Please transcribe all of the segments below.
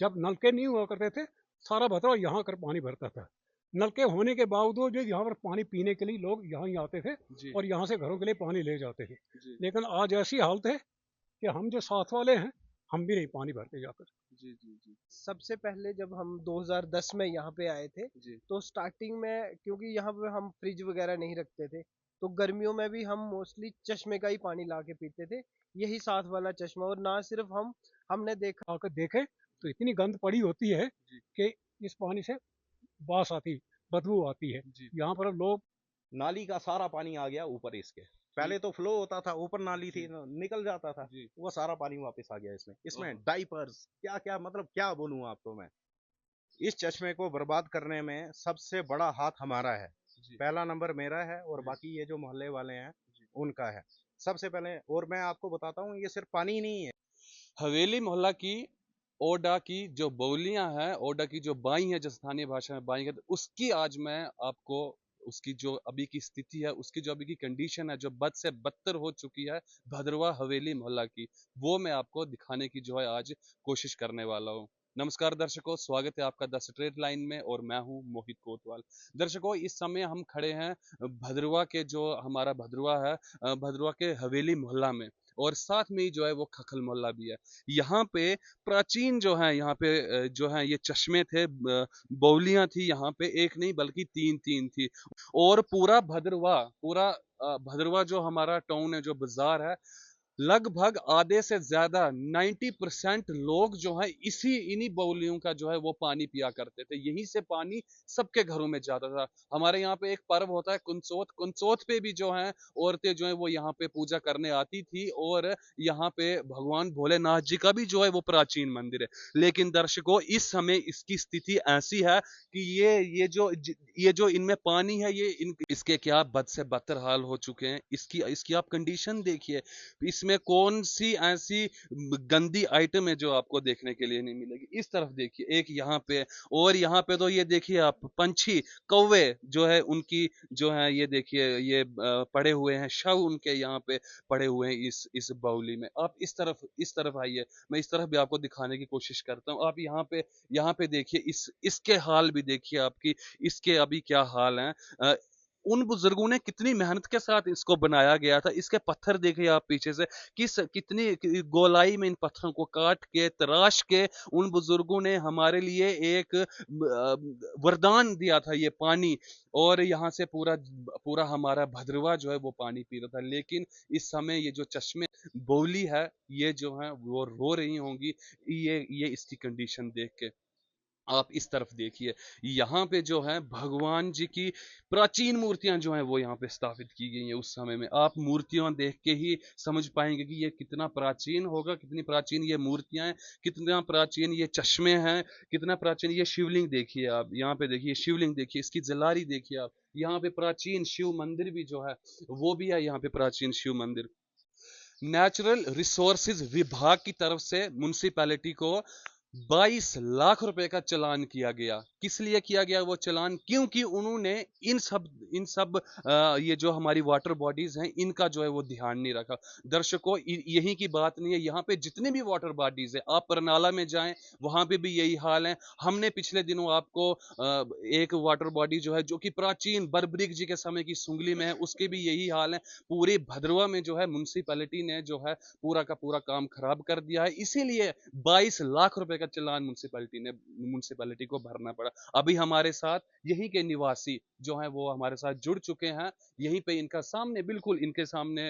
जब नलके नहीं हुआ करते थे, सारा भद्रवा यहाँ कर पानी भरता था। नलके होने के बावजूद जो यहाँ पर पानी पीने के लिए लोग यहाँ ही आते थे जी, और यहाँ से घरों के लिए पानी ले जाते थे। जी, लेकिन आज ऐसी हालत है कि हम जो साथ वाले हैं, हम भी नहीं पानी भरते जाकर। जी, जी, जी, सबसे पहले जब हम 2010 में यहाँ पे आए थे, जी, तो स्टार्टिंग में क्योंकि यहाँ पे हम फ्रिज वगैरह नहीं रखते थे, तो गर्मियों में भी हम मोस्टली चश्मे का ही पानी ला के पीते थे, यही साथ वाला चश्मा। और ना सिर्फ हम, हमने देखा। आकर देखें तो इतनी गंद पड़ी होती है जी, कि इस पानी से बास आती, बदबू आती है। जी, यहाँ पर लोग नाली का सारा पानी आ गया ऊपर इसके। जी, पहले तो फ्लो होता था, ऊपर नाली थी, जी, निकल जाता था। जी, वो सारा पानी वापस आ गया इसमें। इसमें ओह, डाइपर्स क्या क्या, मतलब क्या बोलूं आपको मैं। इस चश्मे को बर्बाद करने में सबसे बड़ा हाथ हमारा है। जी, पहला नंबर मेरा है और जी, बाकी ये जो मोहल्ले वाले हैं जी। उनका है सबसे पहले। और मैं आपको बताता हूँ, ये सिर्फ पानी ही नहीं है। हवेली मोहल्ला की ओडा की जो बोलियां हैं, ओडा की जो बाई हैं, जो स्थानीय भाषा में बाई है, तो उसकी आज मैं आपको उसकी जो अभी की स्थिति है, उसकी जो अभी की कंडीशन है, जो बद से बदतर हो चुकी है भद्रवा हवेली मोहल्ला की, वो मैं आपको दिखाने की जो है आज कोशिश करने वाला हूँ। नमस्कार दर्शकों, स्वागत है आपका द स्ट्रेट लाइन में और मैं हूं मोहित कोतवाल। दर्शकों, इस समय हम खड़े हैं भद्रवा के, जो हमारा भद्रवा है, भद्रवा के हवेली मोहल्ला में, और साथ में ही जो है वो खखल मोहल्ला भी है। यहाँ पे प्राचीन जो है, यहाँ पे जो है ये चश्मे थे, बौलियां थी यहाँ पे, एक नहीं बल्कि तीन तीन थी। और पूरा भद्रवा, पूरा भद्रवा जो हमारा टाउन है, जो बाजार है, लगभग आधे से ज्यादा 90% लोग जो है इसी इन्हीं बाउलियों का जो है वो पानी पिया करते थे। यहीं से पानी सबके घरों में जाता था। हमारे यहाँ पे एक पर्व होता है कुनसोत, कुनसोत पे भी जो है औरतें जो है वो यहाँ पे पूजा करने आती थी, और यहाँ पे भगवान भोलेनाथ जी का भी जो है वो प्राचीन मंदिर है। लेकिन दर्शकों, इस समय इसकी स्थिति ऐसी है कि ये जो इनमें पानी है, ये इसके क्या बद से बदतर हाल हो चुके हैं। इसकी इसकी आप कंडीशन देखिए। इसमें कौन सी ऐसी गंदी आइटम है जो आपको देखने के लिए नहीं मिलेगी। इस तरफ देखिए, एक यहाँ पे, और यहाँ पे तो ये देखिए आप, पंछी, कौवे जो है उनकी जो है, ये देखिए, ये पड़े हुए हैं शव उनके यहाँ पे पड़े हुए हैं इस बाउली में। आप इस तरफ आइए, मैं इस तरफ भी आपको दिखाने की कोशिश करता हूँ। आप यहाँ पे देखिए, इसके हाल भी देखिए आपकी, इसके अभी क्या हाल है। उन बुजुर्गों ने कितनी मेहनत के साथ इसको बनाया गया था। इसके पत्थर देखिए आप पीछे से, कितनी गोलाई में इन पत्थरों को काट के, तराश के, उन बुजुर्गों ने हमारे लिए एक वरदान दिया था, ये पानी। और यहाँ से पूरा पूरा हमारा भद्रवा जो है वो पानी पी रहा था। लेकिन इस समय ये जो चश्मे बोली है, ये जो है वो रो रही होंगी ये इसकी कंडीशन देख के। आप इस तरफ देखिए, यहाँ पे जो है भगवान जी की प्राचीन मूर्तियां जो हैं वो यहाँ पे स्थापित की गई हैं। उस समय में आप मूर्तियां देख के ही समझ पाएंगे कि ये कितना प्राचीन होगा, कितनी प्राचीन ये मूर्तियां हैं, कितना प्राचीन ये चश्मे हैं, कितना प्राचीन ये शिवलिंग देखिए। आप यहाँ पे देखिए शिवलिंग, देखिए इसकी जलारी देखिए आप। यहाँ पे प्राचीन शिव मंदिर भी जो है वो भी है, यहाँ पे प्राचीन शिव मंदिर। नेचुरल रिसोर्सेज विभाग की तरफ से म्युनिसिपैलिटी को 22 लाख रुपए का चालान किया गया। किस लिए किया गया वो चालान? क्योंकि उन्होंने इन सब ये जो हमारी वाटर बॉडीज हैं, इनका जो है वो ध्यान नहीं रखा। दर्शकों, यही की बात नहीं है, यहाँ पे जितने भी वाटर बॉडीज है, आप परनाला में जाएं, वहां पे भी यही हाल है। हमने पिछले दिनों आपको एक वाटर बॉडी जो है, जो कि प्राचीन बर्बरीक जी के समय की सुंगली में है, उसके भी यही हाल है। पूरे भद्रवा में जो है म्युनिसिपैलिटी ने जो है पूरा का पूरा काम खराब कर दिया है। इसीलिए 22 लाख रुपए का चालान म्युनिसिपैलिटी को भरना पड़ा। अभी हमारे साथ यहीं के निवासी जो हैं वो हमारे साथ जुड़ चुके हैं। यहीं पे इनका सामने, बिल्कुल इनके सामने,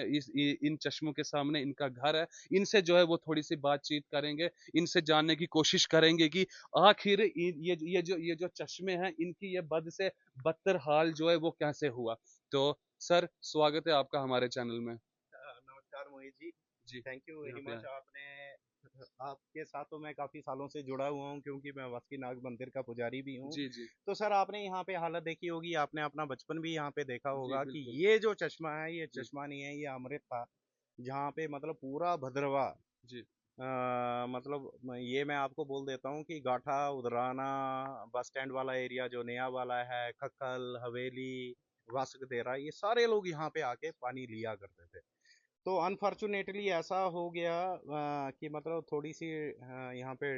इन चश्मों के सामने इनका घर है। इनसे जो है वो थोड़ी सी बातचीत करेंगे, इनसे जानने की कोशिश करेंगे कि आखिर ये जो चश्मे हैं, इनकी ये बद से बदतर हाल जो है वो कैसे हुआ। तो सर, स्वागत है आपका हमारे चैनल में। नमस्कार मोहित जी। जी, थैंक यू यहाँ वेरी पे मच। आए। आपने आपके साथ तो मैं काफ़ी सालों से जुड़ा हुआ हूँ, क्योंकि मैं वासुकीनाग मंदिर का पुजारी भी हूँ। जी, जी। तो सर, आपने यहाँ पे हालत देखी होगी, आपने अपना बचपन भी यहाँ पे देखा जी, होगा कि बिल्कुल। ये जो चश्मा है, ये जी, चश्मा नहीं है, ये अमृत था। जहाँ पे मतलब पूरा भद्रवा, जी, मतलब ये मैं आपको बोल देता हूँ कि गाठा, उधराना, बस स्टैंड वाला एरिया जो नया वाला है, खक्खल, हवेली, वासुदेरा, ये सारे लोग यहाँ पे आके पानी लिया करते थे। तो अनफॉर्चुनेटली ऐसा हो गया कि मतलब थोड़ी सी यहाँ पे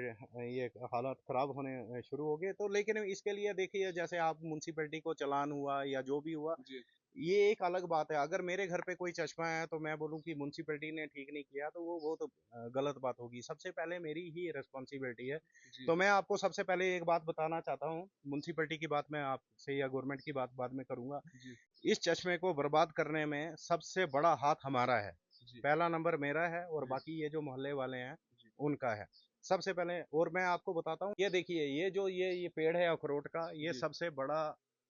ये हालात ख़राब होने शुरू हो गए। तो लेकिन इसके लिए देखिए, जैसे आप म्यूनसिपैलिटी को चालान हुआ या जो भी हुआ, जी ये एक अलग बात है। अगर मेरे घर पे कोई चश्मा है तो मैं बोलूँ कि म्यूनसिपैलिटी ने ठीक नहीं किया, तो वो तो गलत बात होगी। सबसे पहले मेरी ही रिस्पॉन्सिबिलिटी है। जी तो मैं आपको सबसे पहले एक बात बताना चाहता हूँ, म्यूनसिपैलिटी की बात मैं आपसे या गवर्नमेंट की बात बाद में करूँगा। जी इस चश्मे को बर्बाद करने में सबसे बड़ा हाथ हमारा है। जी पहला नंबर मेरा है और जी बाकी ये जो मोहल्ले वाले हैं जी उनका है सबसे पहले। और मैं आपको बताता हूँ, ये देखिए, ये जो ये पेड़ है अखरोट का, ये जी सबसे बड़ा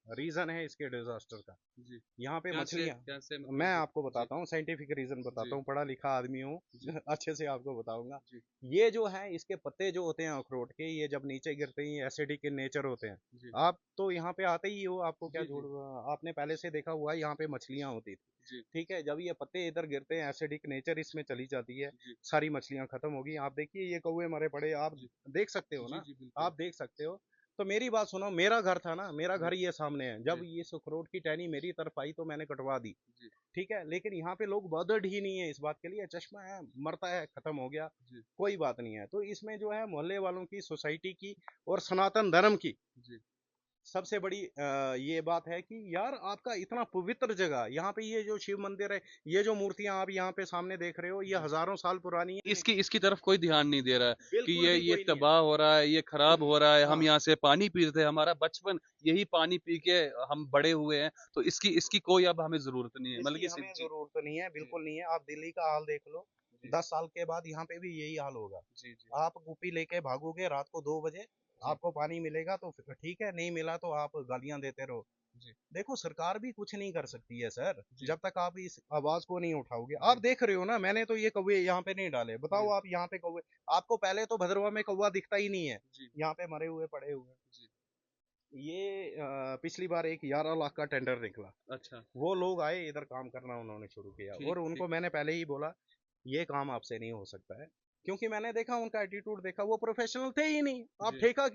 रीजन है इसके डिजास्टर का। जी यहाँ पे कैसे मछलियाँ, कैसे मैं मतलब आपको जी बताता हूँ, साइंटिफिक रीजन बताता जी हूँ, पढ़ा लिखा आदमी हूँ जी अच्छे से आपको बताऊंगा। जी ये जो है, इसके पत्ते जो होते हैं अखरोट के, ये जब नीचे गिरते हैं, ये एसिडिक इन नेचर होते हैं। जी आप तो यहाँ पे आते ही हो, आपको क्या जी झूठ, जी आपने पहले से देखा हुआ है, यहाँ पे मछलियाँ होती थी। जी ठीक है, जब ये पत्ते इधर गिरते हैं, एसिडिक नेचर इसमें चली जाती है, जी सारी मछलियाँ खत्म होगी। आप देखिए, ये कौवे मरे पड़े, आप जी देख सकते हो जी ना, जी बिल्कुल आप देख सकते हो। तो मेरी बात सुनो, मेरा घर था ना, मेरा जी घर ये सामने है, जब जी ये अखरोट की टहनी मेरी तरफ आई तो मैंने कटवा दी। जी ठीक है, लेकिन यहाँ पे लोग बर्डर्ड ही नहीं है इस बात के लिए। चश्मा है, मरता है, खत्म हो गया, जी कोई बात नहीं है। तो इसमें जो है मोहल्ले वालों की, सोसाइटी की और सनातन धर्म की जी सबसे बड़ी ये बात है कि यार, आपका इतना पवित्र जगह, यहाँ पे ये जो शिव मंदिर है, ये जो मूर्तियां आप यहाँ पे सामने देख रहे हो, ये जी हजारों साल पुरानी है। इसकी इसकी तरफ कोई ध्यान नहीं दे रहा है कि बिल्कुल भी ये कोई नहीं है। तबाह हो रहा है, ये खराब हो रहा है। हम हाँ, यहाँ से पानी पीते थे, हमारा बचपन यही पानी पी के हम बड़े हुए हैं, तो इसकी इसकी कोई अब हमें जरूरत नहीं है, मतलब इसकी कि हमें जी जरूरत नहीं है, जी बिल्कुल नहीं है। आप दिल्ली का हाल देख लो, जी 10 साल के बाद यहाँ पे भी यही हाल होगा। जी जी आप कुप्पी लेके भागोगे रात को 2 बजे, जी आपको पानी मिलेगा तो फिर ठीक है, नहीं मिला तो आप गालियां देते रहो। जी देखो, सरकार भी कुछ नहीं कर सकती है सर, जी जब तक आप इस आवाज को नहीं उठाओगे। जी आप देख रहे हो ना, मैंने तो ये कौवे यहाँ पे नहीं डाले, बताओ जी आप यहाँ पे कौवे, आपको पहले तो भद्रवा में कौवा दिखता ही नहीं है, जी यहाँ पे मरे हुए पड़े हुए हैं। जी ये पिछली बार एक 11 लाख का टेंडर निकला, अच्छा वो लोग आए इधर काम करना, उन्होंने शुरू किया, ठीक और ठीक उनको मैंने पहले ही बोला ये काम आपसे नहीं हो सकता है, क्योंकि मैंने देखा उनका एटीट्यूड, देखा वो प्रोफेशनल थे ही नहीं। आप जी ठेका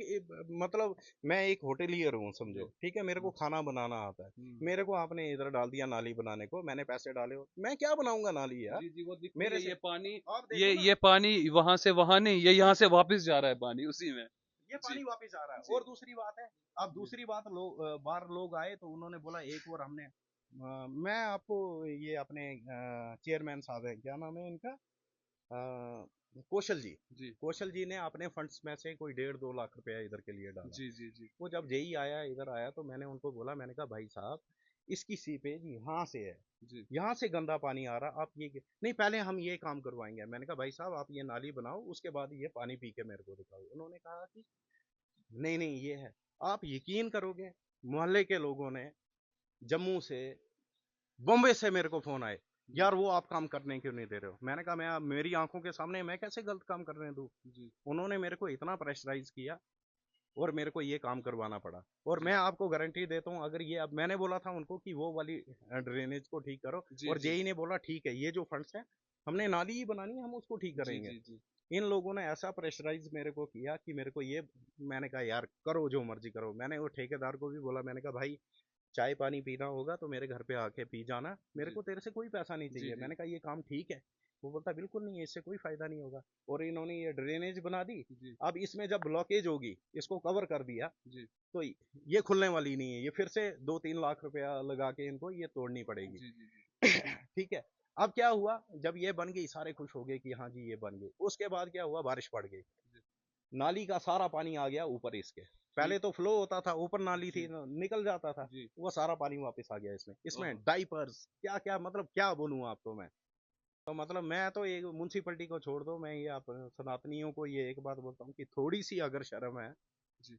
मतलब, मैं एक होटेलियर हूँ जी समझो, ठीक है, मेरे को खाना बनाना आता है, हम्म मेरे को आपने इधर डाल दिया नाली बनाने को, मैंने पैसे डाले हो, मैं क्या बनाऊंगा नाली यार? जी जी वो दिखती मेरे है से ये पानी, आप देखो ना, ये पानी वहां से वहां नहीं, ये यहाँ से वापस जा रहा है पानी उसी में। ये जी पानी वापस आ रहा है। जी और दूसरी बात है, अब जी दूसरी बात, बार लोग आए तो उन्होंने बोला एक और हमने मैं आपको, ये अपने चेयरमैन साहब है, क्या नाम है इनका, कौशल जी, जी कौशल जी ने अपने फंड्स में से कोई 1.5-2 लाख रुपया इधर के लिए डाला। जी जी जी वो जब जेई आया, इधर आया, तो मैंने उनको बोला, मैंने कहा भाई साहब, इसकी सीपेज यहाँ से है, जी यहाँ से गंदा पानी आ रहा, आप ये नहीं, पहले हम ये काम करवाएंगे। मैंने कहा भाई साहब, आप ये नाली बनाओ, उसके बाद ये पानी पी के मेरे को दिखाओ। उन्होंने कहा कि नहीं नहीं, ये है। आप यकीन करोगे, मोहल्ले के लोगों ने, जम्मू से, बॉम्बे से मेरे को फोन आए, जी यार वो आप काम करने क्यों नहीं दे रहे हो? मैंने कहा, मैं मेरी आंखों के सामने मैं कैसे गलत काम करने दूं? जी उन्होंने मेरे को इतना प्रेशराइज किया और मेरे को ये काम करवाना पड़ा। और जी मैं आपको गारंटी देता हूँ, अगर ये, अब मैंने बोला था उनको कि वो वाली ड्रेनेज को ठीक करो, जी और जी जेई ने बोला ठीक है, ये जो फंड्स है, हमने नाली ही बनानी है, हम उसको ठीक जी करेंगे। जी जी इन लोगों ने ऐसा प्रेशराइज मेरे को किया कि मेरे को ये, मैंने कहा यार करो जो मर्जी करो। मैंने वो ठेकेदार को भी बोला, मैंने कहा भाई, चाय पानी पीना होगा तो मेरे घर पे आके पी जाना, मेरे जी को तेरे से कोई पैसा नहीं जी चाहिए। जी मैंने कहा ये काम ठीक है? वो बोलता बिल्कुल नहीं है, इससे कोई फायदा नहीं होगा। और इन्होंने ये ड्रेनेज बना दी, जी अब इसमें जब ब्लॉकेज होगी, इसको कवर कर दिया, जी तो ये खुलने वाली नहीं है, ये फिर से 2-3 लाख रुपया लगा के इनको ये तोड़नी पड़ेगी। जी जी जी ठीक है, अब क्या हुआ, जब ये बन गई, सारे खुश हो गए कि हाँ जी ये बन गई। उसके बाद क्या हुआ, बारिश पड़ गई, नाली का सारा पानी आ गया ऊपर इसके। पहले ठीक तो फ्लो होता था, ऊपर नाली थी, जी निकल जाता था, जी वो सारा पानी वापस आ गया इसमें। इसमें ओहो डाइपर्स, क्या क्या, मतलब क्या बोलूं आपको मैं। तो मतलब मैं तो एक म्यूनसिपैलिटी को छोड़ दो, मैं ये आप सनातनियों को ये एक बात बोलता हूँ कि थोड़ी सी अगर शर्म है जी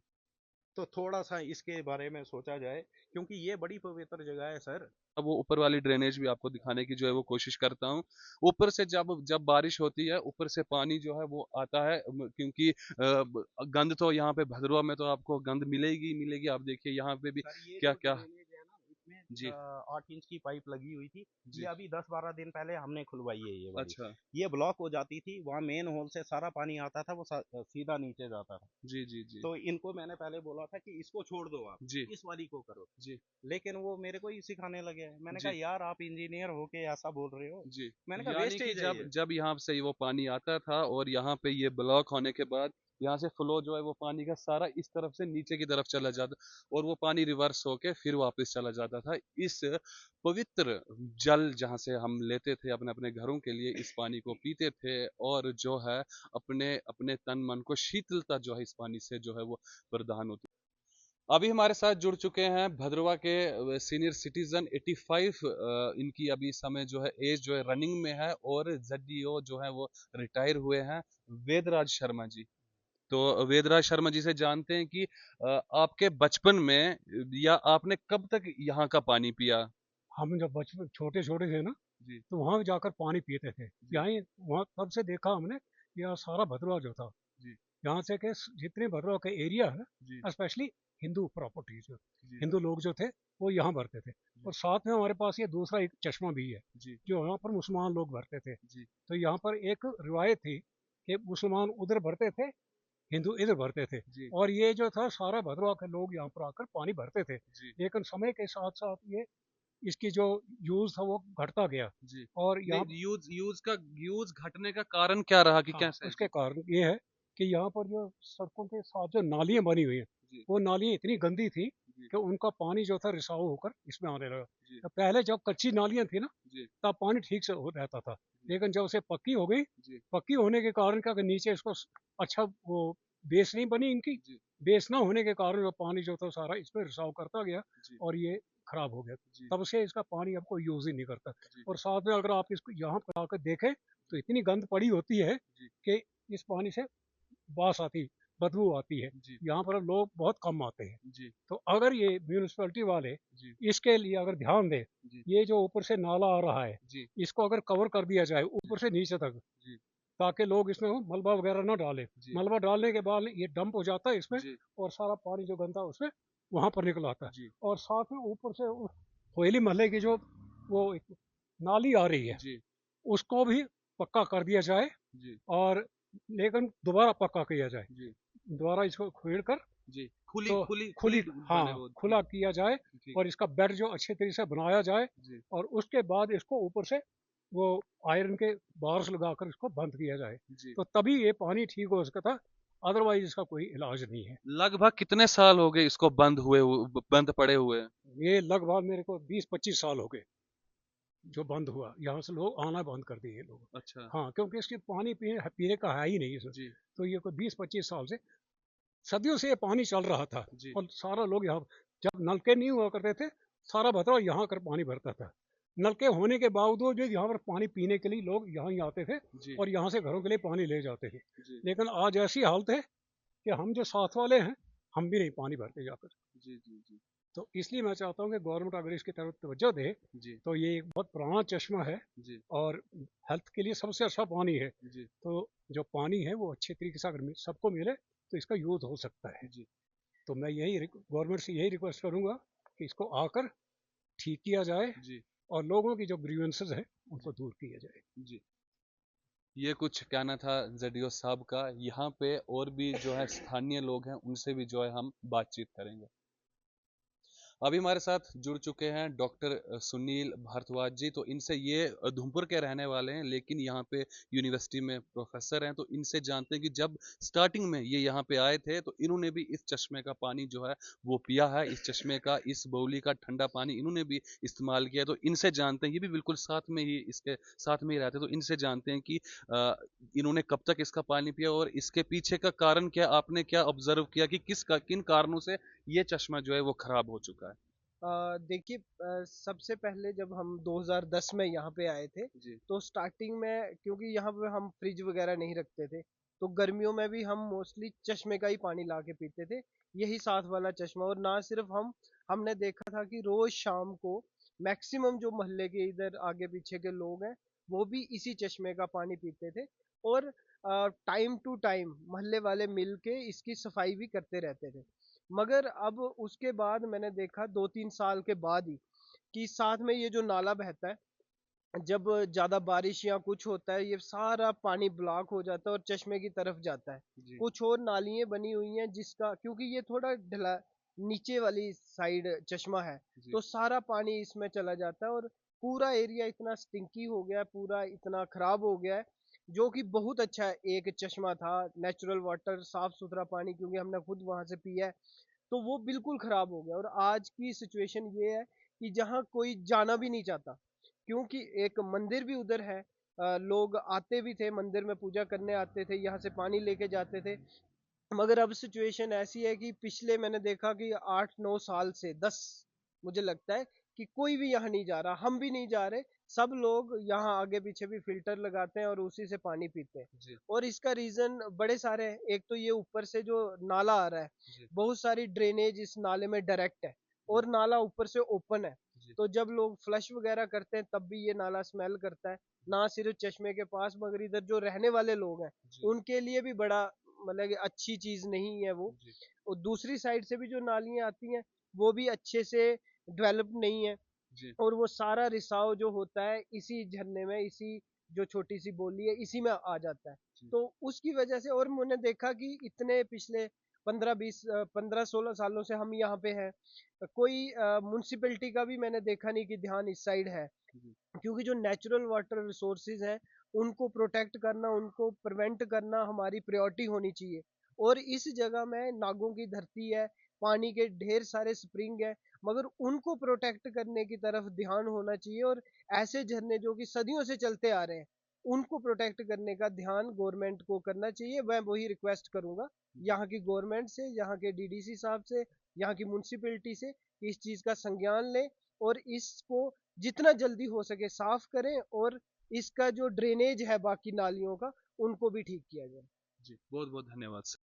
तो थोड़ा सा इसके बारे में सोचा जाए, क्योंकि ये बड़ी पवित्र जगह है सर। अब वो ऊपर वाली ड्रेनेज भी आपको दिखाने की जो है वो कोशिश करता हूँ। ऊपर से जब जब बारिश होती है, ऊपर से पानी जो है वो आता है, क्योंकि गंद तो यहाँ पे भद्रवा में तो आपको गंद मिलेगी मिलेगी। आप देखिए यहाँ पे भी सर ये क्या जो क्या ड्रेनेज है ना, इसमें जी 8 इंच की पाइप लगी हुई थी। जी। ये अभी 10-12 दिन पहले हमने खुलवाई है ये वाली। अच्छा। ये ब्लॉक हो जाती थी, वहाँ मेन होल से सारा पानी आता था, वो सीधा नीचे जाता था। जी जी जी तो इनको मैंने पहले बोला था कि इसको छोड़ दो आप, जी इस वाली को करो, जी लेकिन वो मेरे को ही सिखाने लगे। मैंने कहा जी यार आप इंजीनियर होके ऐसा बोल रहे हो। जी। मैंने कहा यानी कि वेस्टेज है जब ये। जब यहाँ से वो पानी आता था और यहाँ पे ये ब्लॉक होने के बाद यहाँ से फ्लो जो है वो पानी का सारा इस तरफ से नीचे की तरफ चला जाता और वो पानी रिवर्स होके फिर वापस चला जाता था। इस पवित्र जल जहाँ से हम लेते थे अपने अपने घरों के लिए, इस पानी को पीते थे और जो है अपने अपने तन मन को शीतलता जो है इस पानी से जो है वो प्रदान होती। अभी हमारे साथ जुड़ चुके हैं भद्रवा के सीनियर सिटीजन 85, इनकी अभी समय जो है एज जो है रनिंग में है और ZDO जो है वो रिटायर हुए हैं, वेदराज शर्मा जी। तो वेदराज शर्मा जी से जानते हैं कि आपके बचपन में या आपने कब तक यहाँ का पानी पिया? हम जब बचपन छोटे छोटे थे ना, जी तो वहाँ जाकर पानी पीते थे। जी यहाँ ही वहाँ तब से देखा हमने, यह सारा भद्रवा जो था, जी यहाँ से के जितने भद्रवा के एरिया है, जी स्पेशली हिंदू प्रॉपर्टीज, जी हिंदू लोग जो थे वो यहाँ भरते थे। और साथ में हमारे पास ये दूसरा एक चश्मा भी है, जी जो यहाँ पर मुसलमान लोग भरते थे। जी तो यहाँ पर एक रिवायत थी कि मुसलमान उधर भरते थे, हिंदू इधर भरते थे। जी और ये जो था सारा भद्रवा के लोग यहाँ पर आकर पानी भरते थे। जी लेकिन समय के साथ साथ ये इसकी जो यूज था वो घटता गया। जी। और नहीं, यहाँ, यूज घटने का कारण क्या रहा कि हाँ, कैसे? उसके जी कारण ये है कि यहाँ पर जो सड़कों के साथ जो नालियाँ बनी हुई हैं, जी वो नालियाँ इतनी गंदी थी जी कि उनका पानी जो था रिसाव होकर इसमें आने लगा। जी तो पहले जब कच्ची नालियाँ थी ना, जी तब पानी ठीक से हो रहता था। जी लेकिन जब से पक्की हो गई, जी पक्की होने के कारण क्या कि नीचे इसको अच्छा वो बेस नहीं बनी इनकी, जी बेस ना होने के कारण वो पानी जो था सारा इसमें रिसाव करता गया जी और ये खराब हो गया। जी तब से इसका पानी अब कोई यूज ही नहीं करता। जी और साथ में अगर आप इसको यहाँ पर आकर देखें, तो इतनी गंद पड़ी होती है जी कि इस पानी से बास आती, बदबू आती है। जी यहाँ पर लोग बहुत कम आते हैं। जी तो अगर ये म्यूनिसपैलिटी वाले जी इसके लिए अगर ध्यान दें, जी ये जो ऊपर से नाला आ रहा है, जी इसको अगर कवर कर दिया जाए ऊपर से नीचे तक, जी ताकि लोग इसमें वो मलबा वगैरह ना डालें। जी मलबा डालने के बाद ये डंप हो जाता है इसमें, जी और सारा पानी जो गंदा उसमें वहाँ पर निकल आता है। जी और साथ में ऊपर से उस कोयली महल्ले की जो वो एक नाली आ रही है, जी उसको भी पक्का कर दिया जाए। जी और लेकिन दोबारा पक्का किया जाए, जी दोबारा इसको खोद कर, जी खुली तो खुली खुली खुली, बने हाँ, वो। ठीक खुला किया जाए। ठीक। और इसका बेड जो अच्छे तरीके से बनाया जाए, जी और उसके बाद इसको ऊपर से वो आयरन के बार्स लगाकर इसको बंद किया जाए, जी। तो तभी ये पानी ठीक हो सकता। अदरवाइज इसका कोई इलाज नहीं है। लगभग कितने साल हो गए इसको बंद पड़े हुए? ये लगभग मेरे को 20-25 साल हो गए जो बंद हुआ, यहाँ से लोग आना बंद कर दिए लोग। अच्छा। हाँ, क्योंकि इसकी पानी पीने पीने का है ही नहीं इसमें। जी तो ये कोई 20-25 साल से, सदियों से ये पानी चल रहा था। जी और सारा लोग यहाँ, जब नलके नहीं हुआ करते थे, सारा भद्रवा यहाँ कर पानी भरता था। नलके होने के बावजूद जो यहाँ पर पानी पीने के लिए लोग यहाँ ही आते थे, जी और यहाँ से घरों के लिए पानी ले जाते थे। जी लेकिन आज ऐसी हालत है कि हम जो साथ वाले हैं, हम भी नहीं पानी भरते जाकर। जी जी जी तो इसलिए मैं चाहता हूँ कि गवर्नमेंट अगर इसकी तरफ तवज्जो दे, जी तो ये एक बहुत पुराना चश्मा है जी और हेल्थ के लिए सबसे अच्छा पानी है। जी तो जो पानी है वो अच्छे तरीके से अगर सबको मिले, तो इसका यूज हो सकता है। जी तो मैं यही गवर्नमेंट से यही रिक्वेस्ट करूंगा कि इसको आकर ठीक किया जाए, जी और लोगों की जो ग्रीवेंसेस है उनको जी दूर किया जाए। जी। ये कुछ कहना था ZDO साहब का। यहाँ पे और भी जो है स्थानीय लोग हैं, उनसे भी जो है हम बातचीत करेंगे। अभी हमारे साथ जुड़ चुके हैं डॉक्टर सुनील भारद्वाज जी। तो इनसे, ये धूमपुर के रहने वाले हैं लेकिन यहाँ पे यूनिवर्सिटी में प्रोफेसर हैं। तो इनसे जानते हैं कि जब स्टार्टिंग में ये यहाँ पे आए थे तो इन्होंने भी इस चश्मे का पानी जो है वो पिया है। इस चश्मे का, इस बौली का ठंडा पानी इन्होंने भी इस्तेमाल किया। तो इनसे जानते हैं, ये भी बिल्कुल साथ में ही, इसके साथ में ही रहते हैं। तो इनसे जानते हैं कि इन्होंने कब तक इसका पानी पिया और इसके पीछे का कारण क्या, आपने क्या ऑब्जर्व किया कि किन कारणों से ये चश्मा जो है वो खराब हो चुका है। देखिए, सबसे पहले जब हम 2010 में यहाँ पे आए थे, जी तो स्टार्टिंग में क्योंकि यहाँ पे हम फ्रिज वगैरह नहीं रखते थे, तो गर्मियों में भी हम मोस्टली चश्मे का ही पानी ला के पीते थे, यही साथ वाला चश्मा। और ना सिर्फ हम, हमने देखा था कि रोज शाम को मैक्सिमम जो मोहल्ले के इधर आगे पीछे के लोग हैं, वो भी इसी चश्मे का पानी पीते थे। और टाइम टू टाइम मोहल्ले वाले मिल के इसकी सफाई भी करते रहते थे। मगर अब उसके बाद मैंने देखा 2-3 साल के बाद ही कि साथ में ये जो नाला बहता है, जब ज्यादा बारिश या कुछ होता है, ये सारा पानी ब्लॉक हो जाता है और चश्मे की तरफ जाता है। जी कुछ और नालियां बनी हुई हैं जिसका, क्योंकि ये थोड़ा ढला नीचे वाली साइड चश्मा है, जी तो सारा पानी इसमें चला जाता है और पूरा एरिया इतना स्टिंकी हो गया है, पूरा इतना खराब हो गया है। जो कि बहुत अच्छा है, एक चश्मा था, नेचुरल वाटर, साफ सुथरा पानी, क्योंकि हमने खुद वहां से पिया है, तो वो बिल्कुल खराब हो गया। और आज की सिचुएशन ये है कि जहाँ कोई जाना भी नहीं चाहता, क्योंकि एक मंदिर भी उधर है, लोग आते भी थे मंदिर में, पूजा करने आते थे, यहाँ से पानी लेके जाते थे। मगर अब सिचुएशन ऐसी है कि पिछले मैंने देखा कि 8-9 साल से 10, मुझे लगता है कि कोई भी यहाँ नहीं जा रहा, हम भी नहीं जा रहे। सब लोग यहाँ आगे पीछे भी फिल्टर लगाते हैं और उसी से पानी पीते हैं। जी और इसका रीजन बड़े सारे हैं। एक तो ये ऊपर से जो नाला आ रहा है, जी बहुत सारी ड्रेनेज इस नाले में डायरेक्ट है, और नाला ऊपर से ओपन है। जी तो जब लोग फ्लश वगैरह करते हैं तब भी ये नाला स्मेल करता है, ना सिर्फ चश्मे के पास मगर इधर जो रहने वाले लोग हैं जी उनके लिए भी बड़ा, मतलब कि अच्छी चीज नहीं है वो। जी और दूसरी साइड से भी जो नालियां आती हैं वो भी अच्छे से डेवलप नहीं है, जी और वो सारा रिसाव जो होता है इसी झरने में, इसी जो छोटी सी बोली है इसी में आ जाता है। जी तो उसकी वजह से, और मैंने देखा कि इतने पिछले 15-16 सालों से हम यहाँ पे हैं, कोई म्युनिसिपैलिटी का भी मैंने देखा नहीं कि ध्यान इस साइड है। जी क्योंकि जो नेचुरल वाटर रिसोर्सेज हैं उनको प्रोटेक्ट करना, उनको प्रिवेंट करना हमारी प्रायोरिटी होनी चाहिए। और इस जगह में नागों की धरती है, पानी के ढेर सारे स्प्रिंग है, मगर उनको प्रोटेक्ट करने की तरफ ध्यान होना चाहिए। और ऐसे झरने जो कि सदियों से चलते आ रहे हैं उनको प्रोटेक्ट करने का ध्यान गवर्नमेंट को करना चाहिए। मैं वही रिक्वेस्ट करूंगा यहाँ की गवर्नमेंट से, यहाँ के डीडीसी साहब से, यहाँ की म्युनिसिपैलिटी से, कि इस चीज का संज्ञान लें और इसको जितना जल्दी हो सके साफ करें, और इसका जो ड्रेनेज है बाकी नालियों का उनको भी ठीक किया जाए। जी बहुत बहुत धन्यवाद सर।